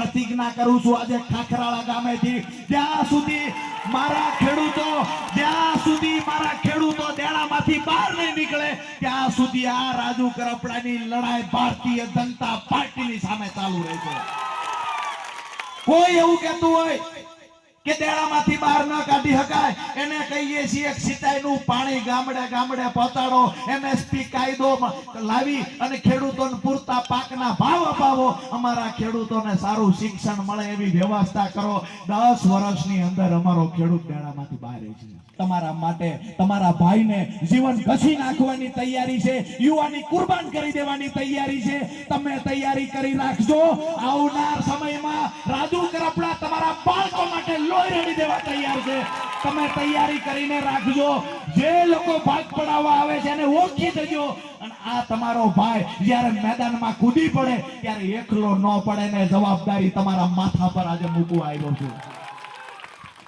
પ્રતિજ્ઞા કરું છું આજે ખાખરાળા ગામેથી, જ્યાં સુધી મારા ખેડૂતો દેડામાંથી બહાર નહીં નીકળે ત્યાં સુધી આ રાજુ કરપડાની લડાઈ ભારતીય જનતા પાર્ટીની સામે ચાલુ રહેશે. કોઈ એવું કહેતું હોય કે દેડામાંથી બહાર ન કાઢી શકાય, એને કહીએ છીએ સિંચાઈનું પાણી ગામડે ગામડે પહોંચાડો, એમએસપી કાયદો લાવી અને ખેડૂતોને પૂરતા પાકના ભાવ અપાવો, અમારા ખેડૂતોને સારું શિક્ષણ મળે એવી વ્યવસ્થા કરો. 10 વર્ષની અંદર અમારો ખેડૂત દેડામાંથી બહાર છે. તમારા માટે તમારા ભાઈને જીવન ઘસી નાખવાની તૈયારી છે, યુવાની કુરબાન કરી દેવાની તૈયારી છે. તમે તૈયારી કરી રાખજો. આવનાર સમયમાં રાજુ કરપડા તમારા બાળકો માટે લોહી રેડી દેવા તૈયાર છે. તમે તૈયારી કરીને રાખજો. જે લોકો ભાગ પડાવવા આવે છે એને ઓળખી જજો. અને આ તમારો ભાઈ જ્યારે મેદાનમાં કૂદી પડે ત્યારે એકલો ન પડે ને જવાબદારી તમારા માથા પર આજે મૂકવા આવ્યો છું.